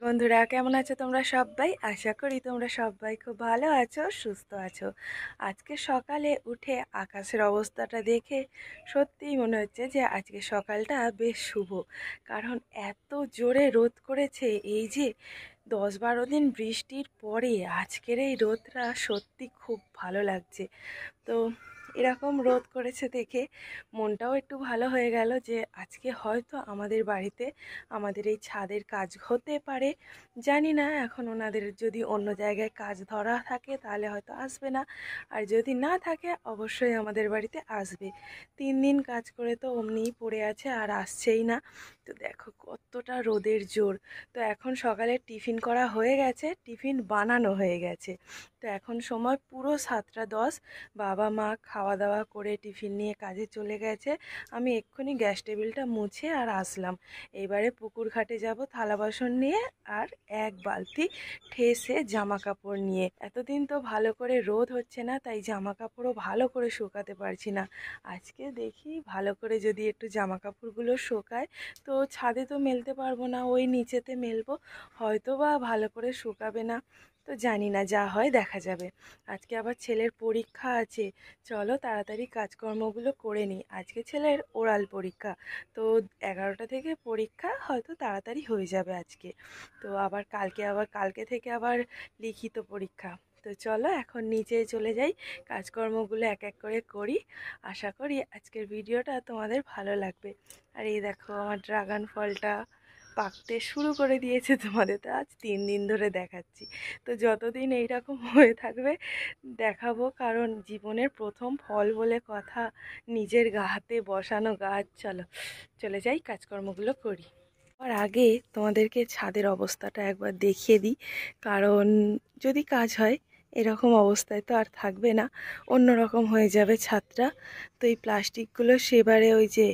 বন্ধুরা কেমন আছো তোমরা সবাই? আশা করি তোমরা সবাই খুব ভালো আছো, সুস্থ আছো। আজকে সকালে উঠে আকাশের অবস্থাটা দেখে সত্যিই মনে হচ্ছে যে আজকে সকালটা বেশ শুভ। কারণ এত জোরে রোদ করেছে, এই যে 10-12 দিন বৃষ্টির পরে আজকের এই রোদটা সত্যি খুব ভালো লাগছে। তো এরকম রোদ করেছে দেখে মনটাও একটু ভালো হয়ে গেল যে আজকে হয়তো আমাদের বাড়িতে আমাদের এই ছাদের কাজ হতে পারে। জানি না, এখন ওনাদের যদি অন্য জায়গায় কাজ ধরা থাকে তাহলে হয়তো আসবে না, আর যদি না থাকে অবশ্যই আমাদের বাড়িতে আসবে। 3 দিন কাজ করে তো অমনিই পড়ে আছে আর আসছেই না। তো দেখো কতটা রোদের জোর। তো এখন সকালে টিফিন করা হয়ে গেছে, টিফিন বানানো হয়ে গেছে। তো এখন সময় পুরো 7টা 10। বাবা মা খাওয়া দাওয়া করে টিফিন নিয়ে কাজে চলে গেছে। আমি এক্ষুনি গ্যাস টেবিলটা মুছে আর আসলাম। এবারে পুকুর ঘাটে যাব থালা বাসন নিয়ে আর এক বালতি ঠেসে জামা কাপড় নিয়ে। এতদিন তো ভালো করে রোদ হচ্ছে না, তাই জামা কাপড়ও ভালো করে শুকাতে পারছি না। আজকে দেখি ভালো করে যদি একটু জামা কাপড়গুলো শুকায়, তো ছাদে তো মেলতে পারবো না, ওই নিচেতে মেলবো, হয়তো বা ভালো করে শুকাবে না। তো জানি না, যা হয় দেখা যাবে। আজকে আবার ছেলের পরীক্ষা আছে, চলো তাড়াতাড়ি কাজকর্মগুলো করে নিই। আজকে ছেলের ওরাল পরীক্ষা, তো 11টা থেকে পরীক্ষা, হয়তো তাড়াতাড়ি হয়ে যাবে আজকে। তো কালকে থেকে আবার লিখিত পরীক্ষা। তো চলো এখন নিচে চলে যাই, কাজকর্মগুলো এক এক করে করি। আশা করি আজকের ভিডিওটা তোমাদের ভালো লাগবে। আর এই দেখো আমার ড্রাগন ফলটা পাকতে শুরু করে দিয়েছে, তোমাদের তো আজ 3 দিন ধরে দেখাচ্ছি। তো যতদিন এইরকম হয়ে থাকবে দেখাবো, কারণ জীবনের প্রথম ফল বলে কথা, নিজের হাতে বসানো গাছ। চলো চলে যাই, কাজকর্মগুলো করি। আর আগে তোমাদেরকে ছাদের অবস্থাটা একবার দেখিয়ে দিই, কারণ যদি কাজ হয় এরকম অবস্থায় তো আর থাকবে না, অন্যরকম হয়ে যাবে ছাদটা। তো এই প্লাস্টিকগুলো সেবারে ওই যে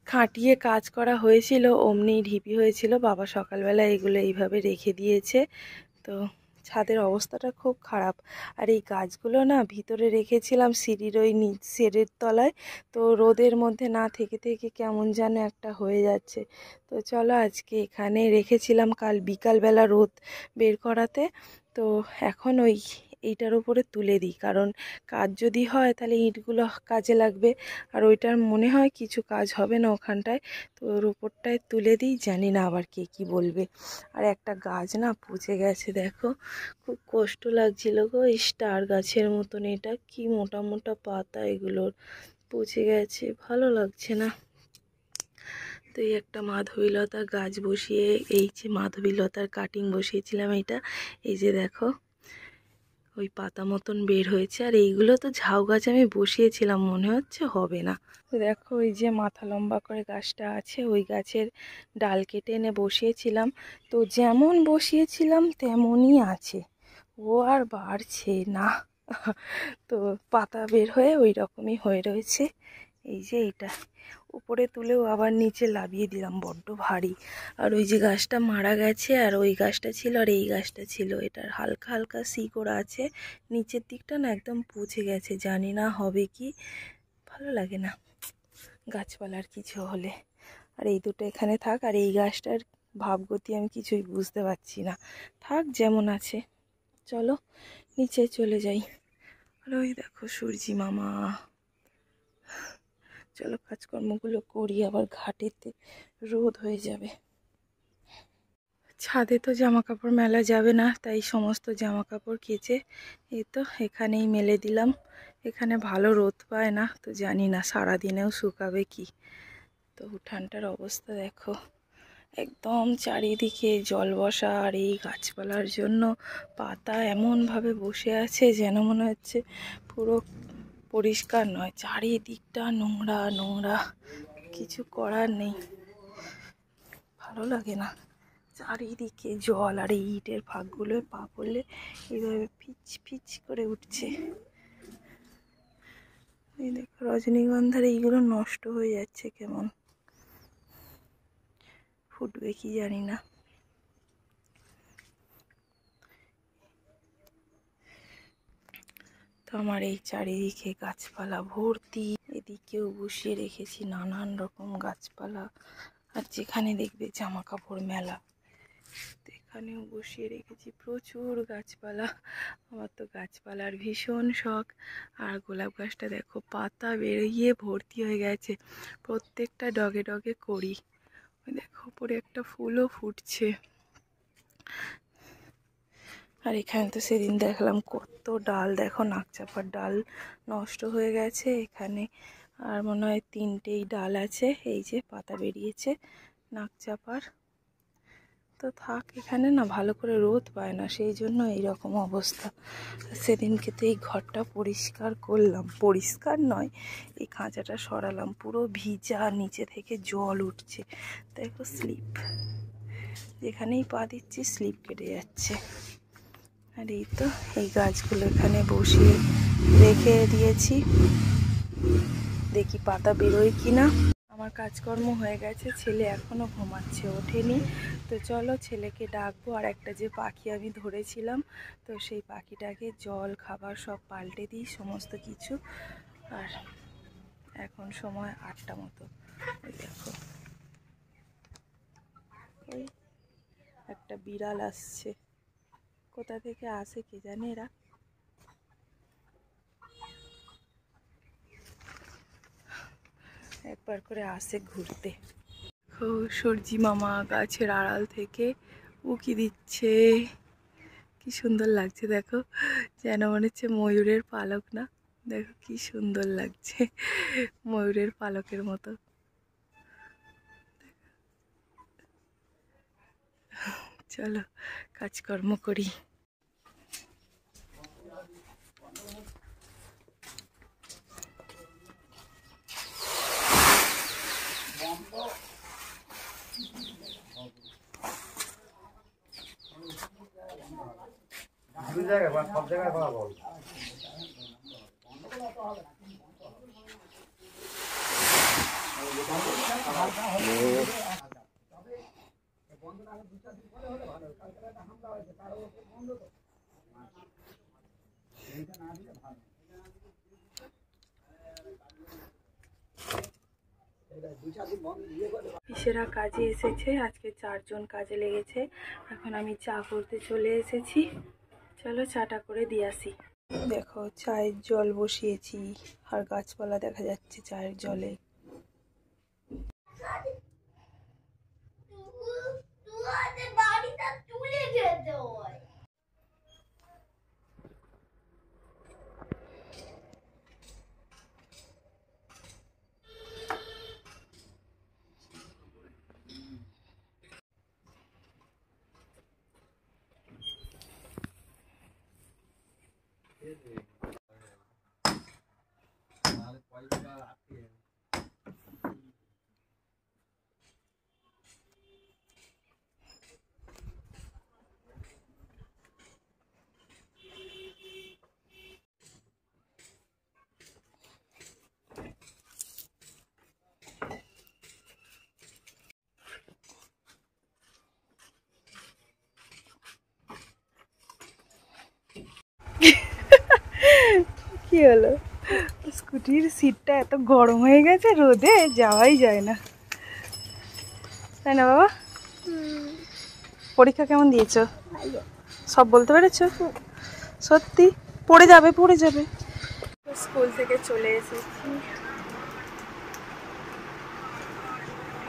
খাটিয়ে কাজ করা হয়েছিল, অমনিই ঢিপি হয়েছিল, বাবা সকালবেলা এগুলো এইভাবে রেখে দিয়েছে। তো ছাদের অবস্থাটা খুব খারাপ। আর এই গাছগুলো না ভিতরে রেখেছিলাম সিঁড়ির ওই শেডের তলায়, তো রোদের মধ্যে না থেকে থেকে কেমন যেন একটা হয়ে যাচ্ছে। তো চলো আজকে এখানে রেখেছিলাম কাল বিকালবেলা রোদ বের করাতে। তো এখন এইটার উপরে তুলে দিই, কারণ কাজ যদি হয় তাহলে ইঁটগুলো কাজে লাগবে, আর ওইটার মনে হয় কিছু কাজ হবে না ওখানটায়। তো ওর উপরটায় তুলে দিই, জানি না আবার কে কী বলবে। আর একটা গাছ না পচে গেছে, দেখো খুব কষ্ট লাগছিল গো। এই স্টার গাছের মতন, এটা কি মোটা মোটা পাতা, এগুলোর পচে গেছে, ভালো লাগছে না। তো এই একটা মাধবীলতা গাছ বসিয়ে, এই যে মাধবীলতার কাটিং বসিয়েছিলাম, এটা এই যে দেখো ওই পাতা মতন বের হয়েছে। আর এইগুলো তো ঝাউ গাছ আমি বসিয়েছিলাম, মনে হচ্ছে হবে না। তো দেখো ওই যে মাথা লম্বা করে গাছটা আছে, ওই গাছের ডাল কেটে এনে বসিয়েছিলাম। তো যেমন বসিয়েছিলাম তেমনই আছে, ও আর বাড়ছে না। তো পাতা বের হয়ে ওই রকমই হয়ে রয়েছে। এই যে এটা উপরে তুলেও আবার নিচে লাভিয়ে দিলাম, বড্ড ভারী। আর ওই যে গাছটা মারা গেছে, আর ওই গাছটা ছিল আর এই গাছটা ছিল, এটার হালকা হালকা শিকড় আছে, নিচের দিকটা না একদম পচে গেছে, জানি না হবে কি। ভালো লাগে না গাছপালার কিছু হলে। আর এই দুটো এখানে থাক, আর এই গাছটার ভাবগতি আমি কিছুই বুঝতে পারছি না, থাক যেমন আছে। চলো নিচে চলে যাই। আর ওই দেখো সূর্যি মামা। চলো কাজকর্মগুলো করি, আবার ঘাটেতে রোদ হয়ে যাবে। ছাদে তো জামা কাপড় মেলা যাবে না, তাই সমস্ত জামা কাপড় কেচে এই তো এখানেই মেলে দিলাম। এখানে ভালো রোদ পায় না, তো জানি না সারাদিনেও শুকাবে কি। তো উঠানটার অবস্থা দেখো, একদম চারিদিকে জল বসা, আর এই গাছপালার জন্য পাতা এমনভাবে বসে আছে যেন মনে হচ্ছে পুরো পরিষ্কার নয়, চারিদিকটা নোংরা নোংরা, কিছু করার নেই, ভালো লাগে না। চারিদিকে জল, আর এই ইটের ফাঁকগুলোয় পা পড়লে এইভাবে পিচ পিচ করে উঠছে। এই দেখো রজনীগন্ধার এইগুলো নষ্ট হয়ে যাচ্ছে, কেমন ফুটবে কি জানি না। তো আমার এই চারিদিকে গাছপালা ভর্তি, এদিকেও বসিয়ে রেখেছি নানান রকম গাছপালা। আর যেখানে দেখবে জামা কাপড় মেলা, এখানেও বসিয়ে রেখেছি প্রচুর গাছপালা। আমার তো গাছপালার ভীষণ শখ। আর গোলাপ গাছটা দেখো পাতা বেরিয়ে ভর্তি হয়ে গেছে, প্রত্যেকটা ডগে ডগে করি। দেখো উপরে একটা ফুলও ফুটছে। আর এখানে তো সেদিন দেখলাম কত ডাল, দেখো নাকচাপার ডাল নষ্ট হয়ে গেছে এখানে। আর মনে হয় 3টেই ডাল আছে, এই যে পাতা বেরিয়েছে নাকচাপার। তো থাক, এখানে না ভালো করে রোদ পায় না, সেই জন্য এইরকম অবস্থা। সেদিনকে তো এই ঘরটা পরিষ্কার করলাম, পরিষ্কার নয়, এই খাঁচাটা সরালাম, পুরো ভিজা, নিচে থেকে জল উঠছে। দেখো স্লিপ, যেখানেই পা দিচ্ছি স্লিপ কেটে যাচ্ছে। আর এই তো এই গাছগুলো এখানে বসিয়ে রেখে দিয়েছি, দেখি পাতা বেরোয় কিনা। আমার কাজকর্ম হয়ে গেছে, ছেলে এখনো ঘুমাচ্ছে, ওঠেনি। তো চলো ছেলেকে ডাকবো। আর একটা যে পাখি আমি ধরেছিলাম, তো সেই পাখিটাকে জল খাবার সব পাল্টে দিই সমস্ত কিছু। আর এখন সময় 8টা মতো। ওই দেখো ওই একটা বিড়াল আসছে, কোথা থেকে আসে কে জানে এরা। একবার করে আসে ঘুরতে। সূর্যি মামা গাছের আড়াল থেকে উকি দিচ্ছে, কি সুন্দর লাগছে দেখো, যেন মনে হচ্ছে ময়ূরের পালক না। দেখো কি সুন্দর লাগছে, ময়ূরের পালকের মতো। চলো কাজকর্ম করি। সব জায়গায় কথা বল। পিসেরা কাজে এসেছে, আজকে 4 জন কাজে লেগেছে। এখন আমি চা করতে চলে এসেছি, চলো চাটা করে দিয়ে আসি। দেখো চায়ের জল বসিয়েছি, আর গাছপালা দেখা যাচ্ছে চায়ের জলে। কি হলো, স্কুটির সিটটা এত গরম হয়ে গেছে, রোদে যাওয়াই যায় না, তাই না বাবা? পরীক্ষা কেমন দিয়েছো? সব বলতে পেরেছো? সত্যি? পড়ে যাবে, পড়ে যাবে। স্কুল থেকে চলে এসেছি,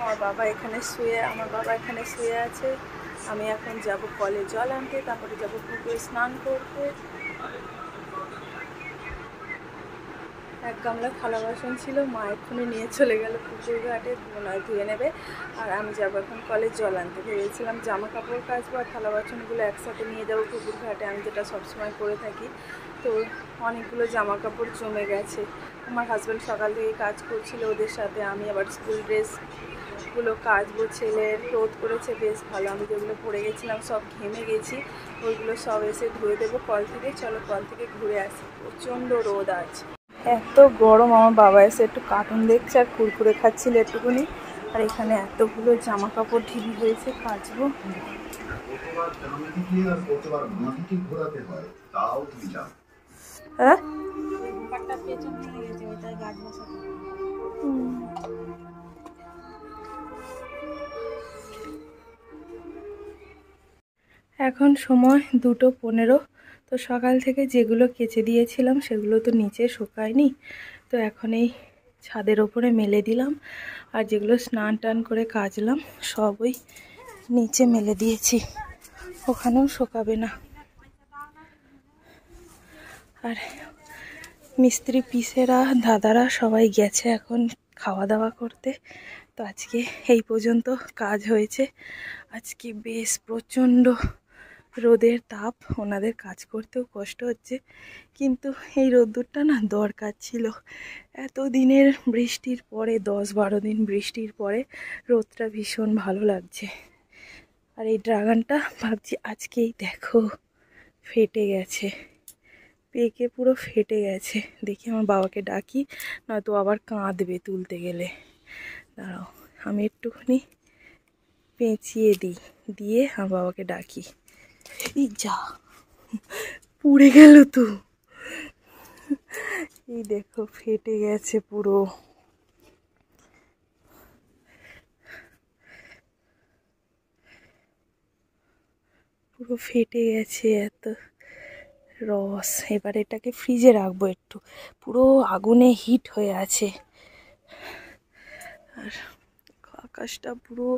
আমার বাবা এখানে শুয়ে আছে। আমি এখন যাব কলে জল আনতে, তারপরে যাব পুকুরে স্নান করতে। এক গামলা থালা বাসন ছিল, মা এক্ষুনি নিয়ে চলে গেল পুকুর ঘাটে, নয় ধুয়ে নেবে। আর আমি যাবো এখন কলের জল আনতে। ভেবেছিলাম জামা কাপড় কাচবো আর থালা বাসনগুলো একসাথে নিয়ে যাবো পুকুর ঘাটে, আমি যেটা সবসময় করে থাকি। তো অনেকগুলো জামা কাপড় জমে গেছে। আমার হাজব্যান্ড সকাল থেকে কাজ করছিল ওদের সাথে, আমি আবার স্কুল ড্রেসগুলো কাচবো। ছেলের রোদ করেছে বেশ ভালো, আমি যেগুলো পরে গেছিলাম সব ঘেমে গেছি, ওইগুলো সব এসে ধুয়ে দেবো কল থেকে। চলো কল থেকে ঘুরে আসি, প্রচণ্ড রোদ আছে, এত গরম। আমার বাবা এসে একটু কার্টুন দেখছে আর কুরকুরে খাচ্ছিল একটুখানি। আর এখানে এতগুলো জামা কাপড় ঢিবি হয়েছে, কাচবো। হ্যাঁ এখন সময় 2:15। তো সকাল থেকে যেগুলো কেচে দিয়েছিলাম সেগুলো তো নিচে শুকায়নি, তো এখন এই ছাদের ওপরে মেলে দিলাম। আর যেগুলো স্নান টান করে কাচলাম সব ওই নিচে মেলে দিয়েছি, ওখানেও শুকাবে না। আর মিস্ত্রি পিসেরা দাদারা সবাই গেছে এখন খাওয়া দাওয়া করতে। তো আজকে এই পর্যন্ত কাজ হয়েছে। আজকে বেশ প্রচণ্ড রোদের তাপ, ওনাদের কাজ করতেও কষ্ট হচ্ছে, কিন্তু এই রোদ্দুরটা না দরকার ছিল। এত দিনের বৃষ্টির পরে, 10-12 দিন বৃষ্টির পরে রোদটা ভীষণ ভালো লাগছে। আর এই ড্রাগনটা ভাবছি আজকেই দেখো ফেটে গেছে, পেকে পুরো ফেটে গেছে। দেখি আমার বাবাকে ডাকি, নয়তো আবার কাঁদবে তুলতে গেলে। দাঁড়াও আমি একটুখানি পেঁচিয়ে দিই, দিয়ে আমার বাবাকে ডাকি। এই যা পুড়ে গেল তো, এই দেখো ফেটে গেছে পুরো। পুরো ফেটে গেছে, এত রস। এবার এটাকে ফ্রিজে রাখবো একটু, পুরো আগুনে হিট হয়ে আছে। আর আকাশটা পুরো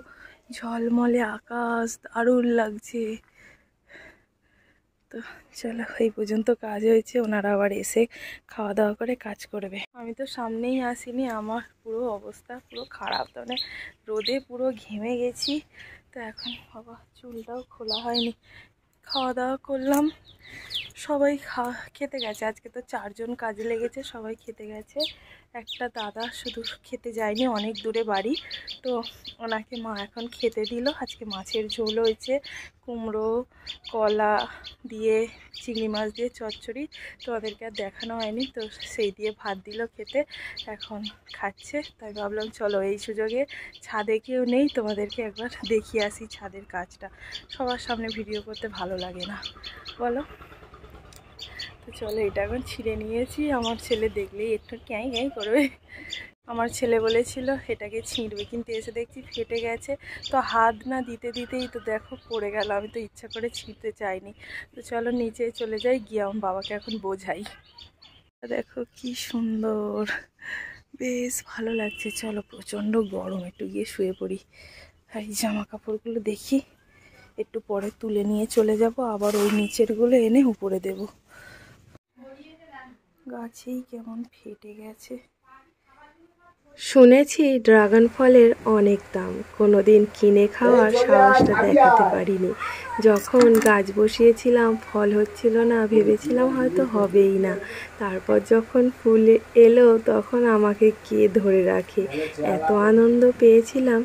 ঝলমলে আকাশ, দারুণ লাগছে। তো চলো এই পর্যন্ত কাজ হয়েছে, ওনারা আবার এসে খাওয়া দাওয়া করে কাজ করবে। আমি তো সামনেই আসিনি, আমার পুরো অবস্থা পুরো খারাপ, মানে রোদে পুরো ঘেমে গেছি। তো এখন বাবা চুলটাও খোলা হয়নি, খাওয়া দাওয়া করলাম, সবাই খেতে গেছে। আজকে তো 4 জন কাজে লেগেছে, সবাই খেতে গেছে। একটা দাদা শুধু খেতে যায়নি, অনেক দূরে বাড়ি, তো ওনাকে মা এখন খেতে দিল। আজকে মাছের ঝোল হয়েছে, কুমড়ো কলা দিয়ে চিংড়ি মাছ দিয়ে চচ্চড়ি, তো ওদেরকে আর দেখানো হয়নি, তো সেই দিয়ে ভাত দিল খেতে, এখন খাচ্ছে। তাই ভাবলাম চলো এই সুযোগে, ছাদে কেউ নেই, তোমাদেরকে একবার দেখিয়ে আসি ছাদের কাজটা। সবার সামনে ভিডিও করতে ভালো লাগে না বলো। তো চলো এটা এখন ছিঁড়ে নিয়েছি, আমার ছেলে দেখলেই একটু ক্যাঁই ক্যাঁই করবে। আমার ছেলে বলেছিল এটাকে ছিঁড়বে, কিন্তু এসে দেখছি ফেটে গেছে। তো হাত না দিতে দিতেই তো দেখো পড়ে গেল, আমি তো ইচ্ছা করে ছিঁড়তে চাইনি। তো চলো নিচে চলে যাই, গিয়ে আমার বাবাকে এখন বোঝাই। দেখো কি সুন্দর, বেশ ভালো লাগছে। চলো প্রচণ্ড গরম, একটু গিয়ে শুয়ে পড়ি। আর এই জামা কাপড়গুলো দেখি একটু পরে তুলে নিয়ে চলে যাব, আবার ওই নিচেরগুলো এনে উপরে দেব। গাছেই কেমন ফেটে গেছে। শুনেছি ড্রাগন ফলের অনেক দাম, কোনোদিন কিনে খাওয়ার সাহসটা দেখাতে পারিনি। যখন গাছ বসিয়েছিলাম ফল হচ্ছিল না, ভেবেছিলাম হয়তো হবেই না। তারপর যখন ফুল এলো তখন আমাকে কে ধরে রাখে, এত আনন্দ পেয়েছিলাম।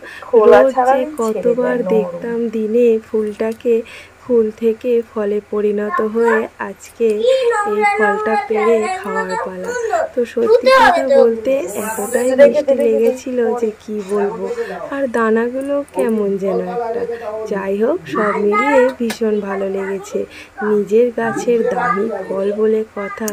রোজ যে কতবার দেখতাম দিনে ফুলটাকে, ফুল থেকে ফলে পরিণত হয়ে আজকে এই ফলটা পেড়ে খাওয়ার পালা। তো সত্যি কথা বলতে এতটাই মিষ্টি লেগেছিল যে কি বলবো। আর দানাগুলো কেমন যেন একটা, যাই হোক সব মিলিয়ে ভীষণ ভালো লেগেছে। নিজের গাছের দামি ফল বলে কথা,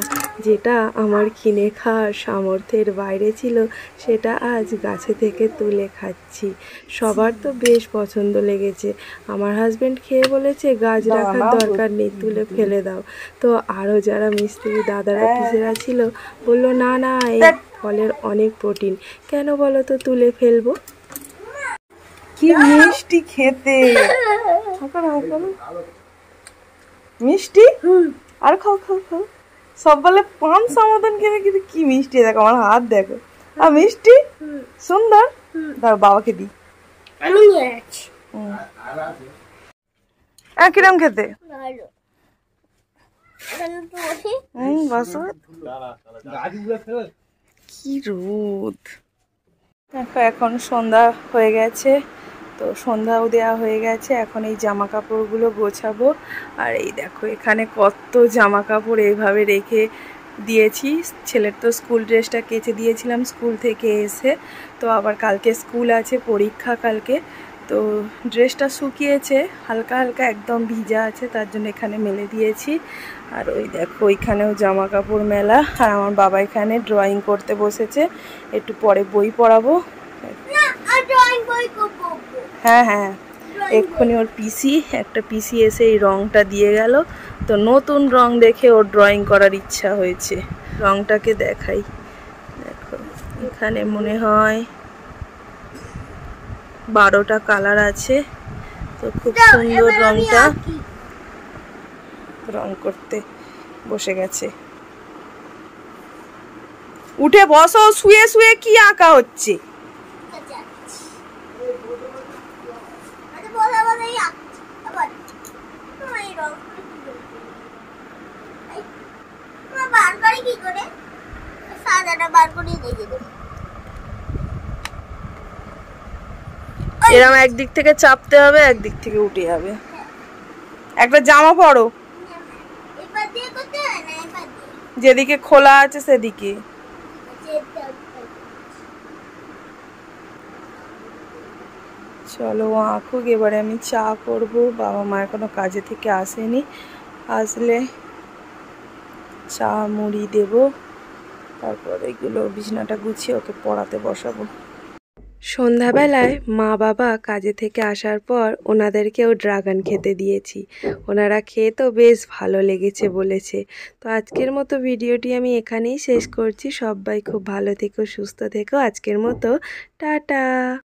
যেটা আমার কিনে খাওয়ার সামর্থ্যের বাইরে ছিল, সেটা আজ গাছে থেকে তুলে খাচ্ছি। সবার তো বেশ পছন্দ লেগেছে। আমার হাজব্যান্ড খেয়ে বলেছে গাছ রাখার দরকার নেই, তুলে ফেলে দাও। তো আরও যারা মিস্ত্রি দাদারা পিসেরা ছিল বললো না না, এই ফলের অনেক প্রোটিন, কেন বলো তো তুলে ফেলবো। কি মিষ্টি খেতে, মিষ্টি। আর খাও খাও খাও, সব বলে পামসা মতন খেতে, কিন্তু কি মিষ্টি। দেখো আমার হাত দেখো, আর মিষ্টি সুন্দর। দাও বাবাকে দিই, আমি নিয়ে আছি। কিরম খেতে, কি রোদ। দেখো এখন সন্ধ্যা হয়ে গেছে, তো সন্ধ্যাও দেওয়া হয়ে গেছে। এখন এই জামা কাপড়গুলো গোছাবো। আর এই দেখো এখানে কত জামা কাপড় এইভাবে রেখে দিয়েছি। ছেলের তো স্কুল ড্রেসটা কেচে দিয়েছিলাম স্কুল থেকে এসে, তো আবার কালকে স্কুল আছে, পরীক্ষা কালকে। তো ড্রেসটা শুকিয়েছে হালকা হালকা, একদম ভিজা আছে, তার জন্য এখানে মেলে দিয়েছি। আর ওই দেখো ওইখানেও জামা কাপড় মেলা। আর আমার বাবা এখানে ড্রয়িং করতে বসেছে, একটু পরে বই পড়াবো। হ্যাঁ হ্যাঁ, এক্ষুনি ওর পিসি এসে এই রংটা দিয়ে গেল, তো নতুন রং দেখে ওর ড্রয়িং করার ইচ্ছা হয়েছে। রংটাকে দেখাই, দেখো এখানে মনে হয় 12টা কালার আছে, তো খুব সুন্দর রংটা। রং করতে বসে গেছে। উঠে বসো, শুয়ে শুয়ে কি আঁকা হচ্ছে? এরকম একদিক থেকে চাপতে হবে, একদিক থেকে উঠে যাবে। একটা জামা পরো, যেদিকে খোলা আছে সেদিকে। চলো আঁকুক, এবারে আমি চা করব। বাবা মা এখনো কাজে থেকে আসেনি, আসলে চা মুড়ি দেব, তারপর এগুলো বিছানাটা গুছিয়ে ওকে পড়াতে বসাবো। সন্ধ্যাবেলায় মা বাবা কাজে থেকে আসার পর ওনাদেরকেও ড্রাগন খেতে দিয়েছি। ওনারা খেয়ে তো বেশ ভালো লেগেছে বলেছে। তো আজকের মতো ভিডিওটি আমি এখানেই শেষ করছি। সবাই খুব ভালো থেকো, সুস্থ থেকো। আজকের মতো টাটা।